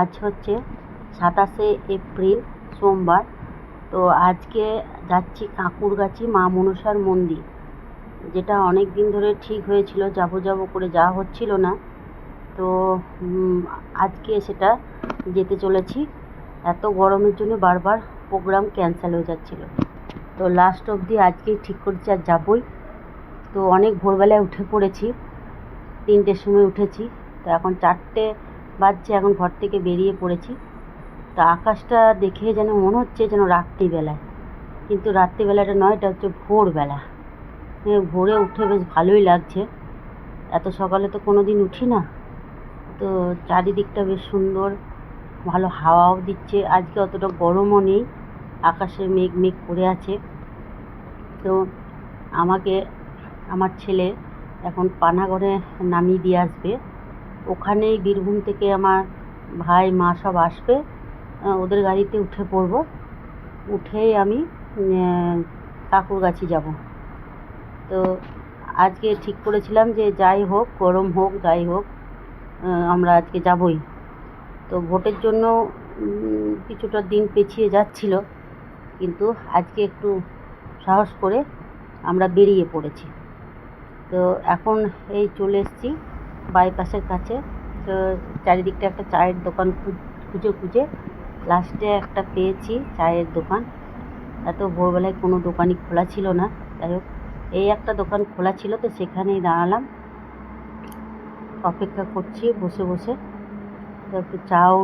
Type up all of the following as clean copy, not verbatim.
আজ হচ্ছে 27শে এপ্রিল সোমবার। তো আজকে যাচ্ছি কাঁকুরগাছি মা মনসার মন্দির, যেটা অনেক দিন ধরে ঠিক হয়েছিল, যাব করে যাওয়া হচ্ছিল না। তো আজকে সেটা যেতে চলেছি। এত গরমের জন্য বারবার প্রোগ্রাম ক্যান্সেল হয়ে যাচ্ছিল। তো লাস্ট অবধি আজকেই ঠিক করেছি আর যাবই। তো অনেক ভোরবেলায় উঠে পড়েছি, 3টের সময় উঠেছি। তো এখন 4টে বাজছে, এখন ঘর থেকে বেরিয়ে পড়েছি। তো আকাশটা দেখে যেন মনে হচ্ছে যেন রাত্রিবেলায়, কিন্তু রাত্রিবেলাটা নয়, এটা হচ্ছে ভোরবেলা। ভোরে উঠে বেশ ভালোই লাগছে। এত সকালে তো কোনো দিন উঠি না। তো চারিদিকটা বেশ সুন্দর, ভালো হাওয়াও দিচ্ছে। আজকে অতটা গরমও নেই, আকাশে মেঘ মেঘ করে আছে। তো আমাকে আমার ছেলে এখন পানাগড়ে নামিয়ে দিয়ে আসবে। ওখানেই বীরভূম থেকে আমার ভাই মা সব আসবে, ওদের গাড়িতে উঠে পড়ব। উঠেই আমি কাঁকুরগাছি যাব। তো আজকে ঠিক করেছিলাম যে যাই হোক, গরম হোক যাই হোক, আমরা আজকে যাবই। তো ভোটের জন্য কিছুটা দিন পেছিয়ে যাচ্ছিল, কিন্তু আজকে একটু সাহস করে আমরা বেরিয়ে পড়েছি। তো এখন এই চলে এসেছি বাইপাসের কাছে। তো চারিদিকটা একটা চায়ের দোকান খুঁজে লাস্টে একটা পেয়েছি চায়ের দোকান। এত ভোরবেলায় কোনো দোকানই খোলা ছিল না, যাই হোক এই একটা দোকান খোলা ছিল, তো সেখানেই দাঁড়ালাম, অপেক্ষা করছি বসে বসে। তো একটু চাও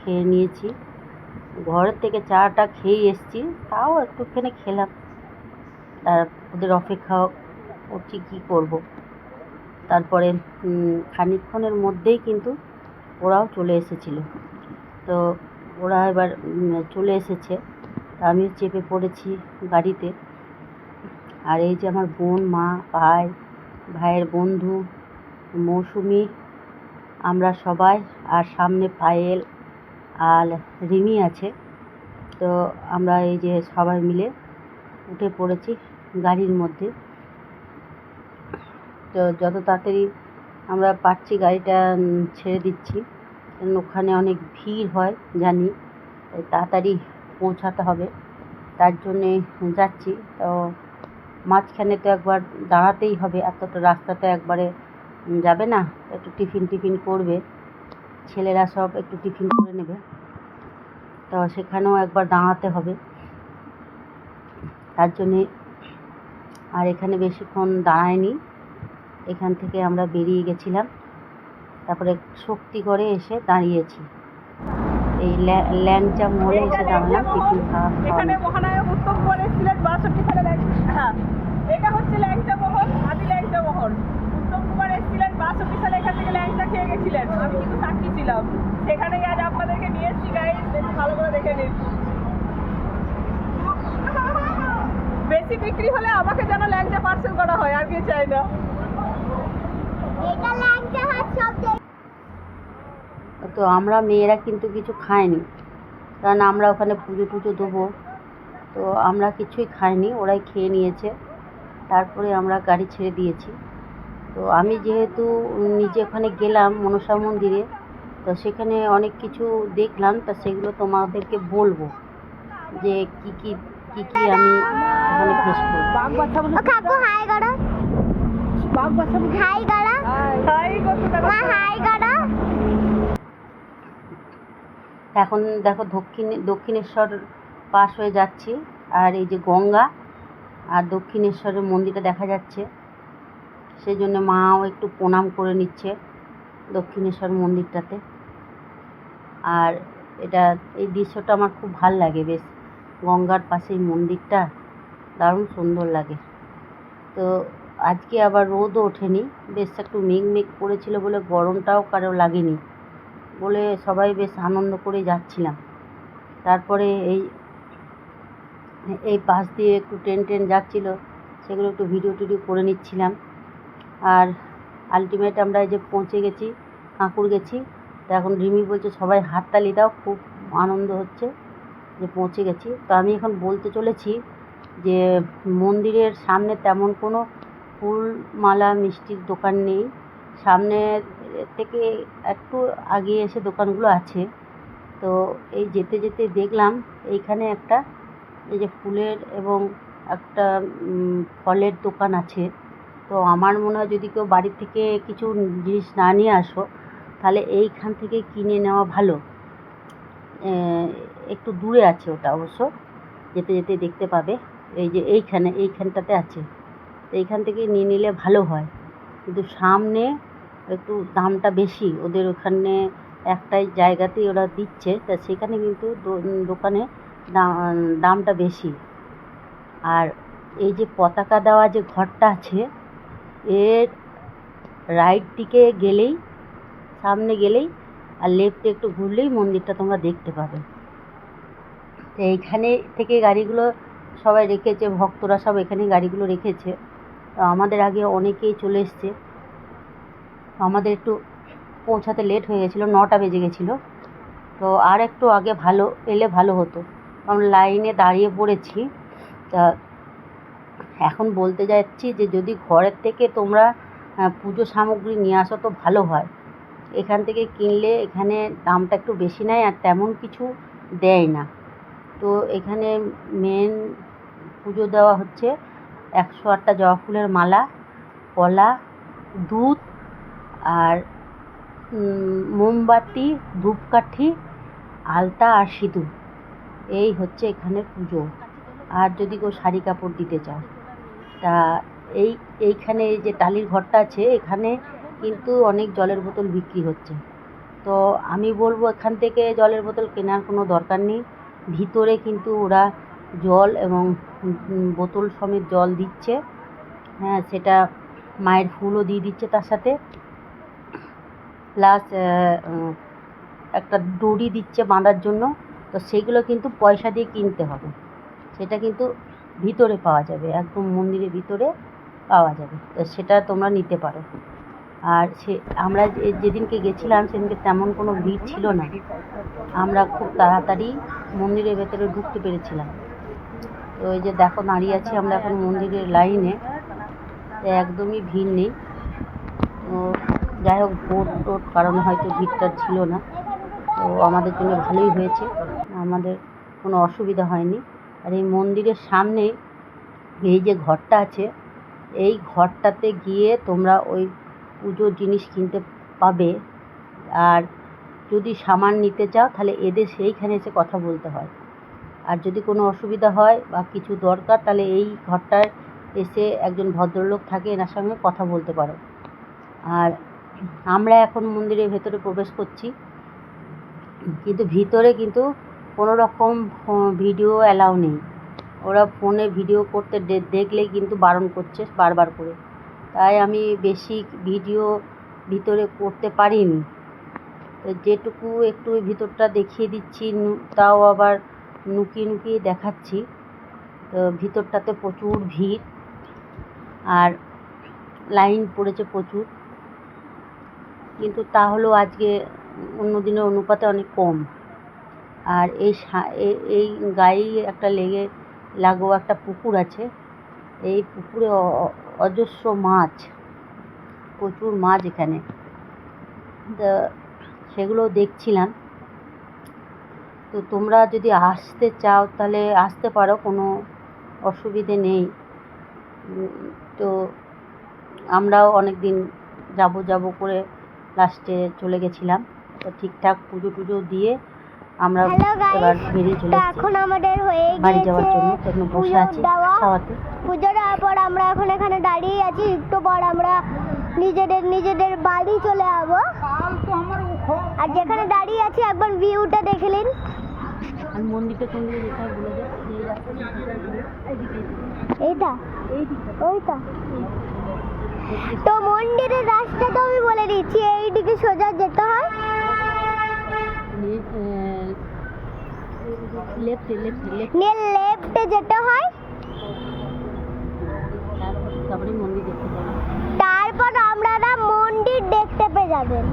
খেয়ে নিয়েছি, ঘরের থেকে চাটা খেয়েই এসেছি, তাও একটুখানি খেলাম। আর ওদের অপেক্ষা করছি, কী করব। তারপরে খানিকক্ষণের মধ্যেই কিন্তু ওরাও চলে এসেছিল। তো ওরা এবার চলে এসেছে, তা আমিও চেপে পড়েছি গাড়িতে। আর এই যে আমার বোন, মা, ভাইয়ের বন্ধু মৌসুমি, আমরা সবাই, আর সামনে পায়েল আর রিমি আছে। তো আমরা এই যে সবাই মিলে উঠে পড়েছি গাড়ির মধ্যে। তো যত তাড়াতাড়ি আমরা পারছি গাড়িটা ছেড়ে দিচ্ছি, কারণ ওখানে অনেক ভিড় হয় জানি, তাই তাড়াতাড়ি পৌঁছাতে হবে, তার জন্যে যাচ্ছি। তো মাঝখানে তো একবার দাঁড়াতেই হবে, এতটা রাস্তা তো একবারে যাবে না, একটু টিফিন করবে, ছেলেরা সব একটু টিফিন করে নেবে, তো সেখানেও একবার দাঁড়াতে হবে। তার জন্যে আর এখানে বেশিক্ষণ দাঁড়ায়নি, এখান থেকে আমরা বেরিয়ে গেছিলাম। তারপরে শক্তিগড়ে এসে দাঁড়িয়েছি, এই ল্যাংচা মলে এসে দাঁড়ালাম টিফিন খাওয়া। এখানে মহানায়ক উত্তম কুমার এসেছিলেন 62 সালে। হ্যাঁ, এটা হচ্ছে ল্যাংচা মহল, আদি ল্যাংচা মহল। উত্তম কুমার এসেছিলেন 62 সালে, এখান থেকে ল্যাংচা খেয়ে গেছিলেন। আমি কিন্তু সাক্ষী ছিলাম। সেখানেই আজ আপনাদেরকে নিয়ে এসেছি গাইস, একটু ভালো করে দেখে নিন। বেশি বিক্রি হলে আমাকে যেন ল্যাংচা পার্সেল করা হয়, আর কিছু চাই না। এটা ল্যাংচা হাত সব। তো আমরা মেয়েরা কিন্তু কিছু খাইনি, কারণ আমরা ওখানে পুজো দেবো। তো আমরা কিছুই খাইনি, ওরাই খেয়ে নিয়েছে। তারপরে আমরা গাড়ি ছেড়ে দিয়েছি। তো আমি যেহেতু নিজে ওখানে গেলাম মনসা মন্দিরে, তো সেখানে অনেক কিছু দেখলাম, তা সেগুলো তোমাদেরকে বলবো যে কি কি আমি ওখানে ফেস এখন দেখো দক্ষিণেশ্বর পাশ হয়ে যাচ্ছি, আর এই যে গঙ্গা আর দক্ষিণেশ্বরের মন্দিরটা দেখা যাচ্ছে, সেই জন্য মাও একটু প্রণাম করে নিচ্ছে দক্ষিণেশ্বর মন্দিরটাতে। আর এই দৃশ্যটা আমার খুব ভাল লাগে, বেশ গঙ্গার পাশে এই মন্দিরটা দারুণ সুন্দর লাগে। তো আজকে আবার রোদও ওঠেনি, বেশ একটু মেঘ করেছিল বলে গরমটাও কারো লাগেনি বলে সবাই বেশ আনন্দ করে যাচ্ছিলাম। তারপরে এই পাশ দিয়ে একটু ট্রেন যাচ্ছিল, সেগুলো একটু ভিডিও করে নিচ্ছিলাম। আর আলটিমেট আমরা এই যে পৌঁছে গেছি কাঁকুরগাছি। তো এখন রিমি বলছে সবাই হাততালি দাও, খুব আনন্দ হচ্ছে যে পৌঁছে গেছি। তো আমি এখন বলতে চলেছি যে মন্দিরের সামনে তেমন কোনো ফুল মালা মিষ্টির দোকান নেই। সামনে থেকে একটু আগে এসে দোকানগুলো আছে। তো এই যেতে যেতে দেখলাম এইখানে একটা এই যে ফুলের এবং একটা ফলের দোকান আছে। তো আমার মনে হয় যদি কেউ বাড়ি থেকে কিছু জিনিস না নিয়ে আসো তাহলে এইখান থেকে কিনে নেওয়া ভালো। একটু দূরে আছে ওটা অবশ্য, যেতে যেতে দেখতে পাবে। এই যে এইখানটাতে আছে, তো এইখান থেকে নিয়ে নিলে ভালো হয়। কিন্তু সামনে একটু দামটা বেশি, ওদের ওখানে একটাই জায়গাতেই ওরা দিচ্ছে, তা সেখানে কিন্তু দোকানে দামটা বেশি। আর এই যে পতাকা দেওয়া যে ঘরটা আছে, এর রাইট দিকে গেলেই, সামনে গেলেই আর লেফটে একটু ঘুরলেই মন্দিরটা তোমরা দেখতে পাবে। তো এইখানে থেকে গাড়িগুলো সবাই রেখেছে, ভক্তরা সব এখানে গাড়িগুলো রেখেছে। তো আমাদের আগে অনেকেই চলে এসছে, আমাদের একটু পৌঁছাতে লেট হয়ে গেছিলো, 9টা বেজে গেছিলো। তো আর একটু আগে এলে ভালো হতো, আমরা লাইনে দাঁড়িয়ে পড়েছি। তা এখন বলতে যাচ্ছি যে যদি ঘরের থেকে তোমরা পুজো সামগ্রী নিয়ে আসো তো ভালো হয়। এখান থেকে কিনলে এখানে দামটা একটু বেশি নেয় আর তেমন কিছু দেয় না। তো এখানে মেন পুজো দেওয়া হচ্ছে 108টা জবা ফুলের মালা, কলা, দুধ আর মোমবাতি, ধূপকাঠি, আলতা আর সিঁদুর, এই হচ্ছে এখানের পুজো। আর যদি কেউ শাড়ি কাপড় দিতে চাও, তা এইখানে এই যে টালির ঘরটা আছে, এখানে কিন্তু অনেক জলের বোতল বিক্রি হচ্ছে। তো আমি বলবো এখান থেকে জলের বোতল কেনার কোনো দরকার নেই। ভিতরে কিন্তু ওরা জল এবং বোতল সমেত জল দিচ্ছে। হ্যাঁ, সেটা মায়ের ফুলও দিয়ে দিচ্ছে তার সাথে, প্লাস একটা দড়ি দিচ্ছে বাঁধার জন্য। তো সেগুলো কিন্তু পয়সা দিয়ে কিনতে হবে, সেটা কিন্তু ভিতরে পাওয়া যাবে, একদম মন্দিরের ভিতরে পাওয়া যাবে। তো সেটা তোমরা নিতে পারো। আর আমরা যেদিনকে গেছিলাম সেদিনকে তেমন কোনো ভিড় ছিল না, আমরা খুব তাড়াতাড়ি মন্দিরের ভেতরে ঢুকতে পেরেছিলাম। তো ওই যে দেখো দাঁড়িয়ে আছি আমরা এখন মন্দিরের লাইনে, একদমই ভিড় নেই। তো যাই হোক, ভোট কারণে হয়তো ভিড়টা ছিল না, তো আমাদের জন্য ভালোই হয়েছে, আমাদের কোনো অসুবিধা হয়নি। আর এই মন্দিরের সামনে এই যে ঘরটা আছে, এই ঘরটাতে গিয়ে তোমরা ওই পুজোর জিনিস কিনতে পাবে। আর যদি সামান নিতে চাও তাহলে এদের সেইখানে এসে কথা বলতে হয়। আর যদি কোনো অসুবিধা হয় বা কিছু দরকার তাহলে এই ঘরটায় এসে একজন ভদ্রলোক থাকে, এনার সঙ্গে কথা বলতে পারো। আর আমরা এখন মন্দিরের ভেতরে প্রবেশ করছি, কিন্তু ভিতরে কিন্তু কোনো রকম ভিডিও অ্যালাউ নেই। ওরা ফোনে ভিডিও করতে দেখলেই কিন্তু বারণ করছে বারবার করে, তাই আমি বেশি ভিডিও ভিতরে করতে পারিনি। তো যেটুকু একটু ভিতরটা দেখিয়ে দিচ্ছি, তাও আবার লুকিয়ে দেখাচ্ছি। তো ভিতরটাতে প্রচুর ভিড় আর লাইন পড়েছে প্রচুর, কিন্তু তাহলেও আজকে অন্য দিনের অনুপাতে অনেক কম। আর এই গায়েই একটা লাগোয়া একটা পুকুর আছে, এই পুকুরে অজস্র মাছ, প্রচুর মাছ এখানে। তো সেগুলো দেখছিলাম। তো তোমরা যদি আসতে চাও তাহলে আসতে পারো, কোনো অসুবিধে নেই। তো আমরাও অনেক দিন যাব করে লাস্টে চলে গেছিলাম। তো ঠিকঠাক পুজো টুজো দিয়ে আমরা এবার বেরিয়ে চলে এসেছি এখন আমাদের হয়ে বাড়ি যাওয়ার জন্য। তখন বসে আছি খাওয়াতে। পুজো দেওয়ার পর আমরা এখন এখানে দাঁড়িয়ে আছি, একটু পর আমরা নিজেদের বাড়ি চলে যাবো। আর যেখানে দাঁড়িয়ে আছি একবার ভিউটা দেখে নিন। আর মন্দিরটা কোন দিকে যেতে হয় বলে দে। এইটা ওইটা তো মন্দিরের রাস্তাটা আমি বলে দিচ্ছি, এইদিকে সোজা যেতে হয়, লেফটে যেতে হয়, তারপরে মন্দির দেখতে পাবো। তারপর আপনারা মন্দির দেখতে পেয়ে যাবেন।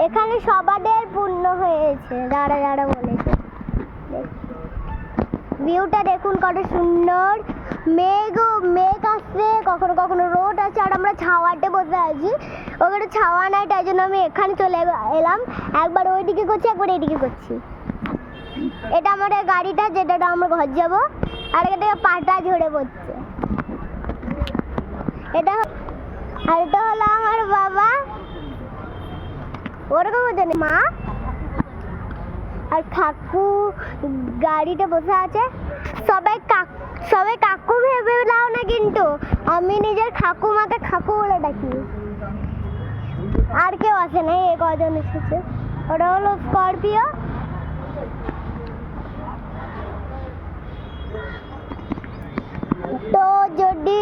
এখানে সবাদের পূর্ণ হয়েছে, যারা বলেছে। ভিউটা দেখুন কত সুন্দর। মেঘ আসছে, কখনো কখনো রোদ আছে, আর আমরা ছাওয়াতে বসে আছি। ওখানে ছাওয়া নাই, তাই জন্য আমি এখানে চলে এলাম। একবার ওইদিকে করছি, একবার এইদিকে করছি। এটা আমাদের গাড়িটা, যেটা আমরা ঘর যাব, আর এটা পাটা ঝরে পড়ছে। এটা হলো আমার বাবা, ওরকম জানি মা আর কাকু গাড়িতে বসে আছে। সবাই কাকু ভেবে নাও না, কিন্তু আমি নিজের ঠাকুমাকে কাকু বলে ডাকি। আর কেউ আসে না, এই কজন এসেছে। ওটা হলো স্করপিও। তো যদি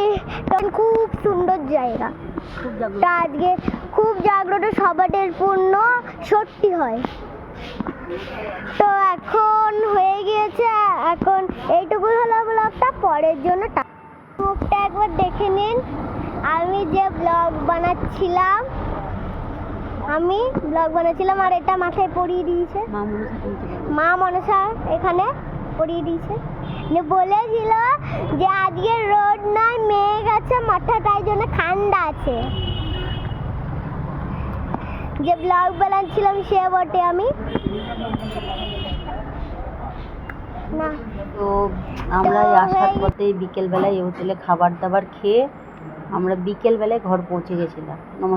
খুব সুন্দর জায়গা, খুব জাগ্রত। তা আজকে খুব জাগ্রত, সবাদের পূর্ণ সত্যি হয়। তো এখন হয়ে গিয়েছে, এখন এইটুকুই হলো ব্লগটা। পরের জন্য মুখটা একবার দেখে নিন। আমি যে ব্লগ বানাচ্ছিলাম, আর এটা মাথায় পরিয়ে দিয়েছে মা মনসা, এখানে পরিয়ে দিয়েছে। বলেছিল যে আজকে রোদ নয়, মেঘ আছে, মাথা তাই জন্য ঠান্ডা আছে। যে ব্লগ বানাচ্ছিলাম সে বটে আমি না। তো আমরা এই আসার পথে বিকেলবেলায় এই হোটেলে খাবার দাবার খেয়ে আমরা বিকেলবেলায় ঘর পৌঁছে গেছিলাম। নমস্কার।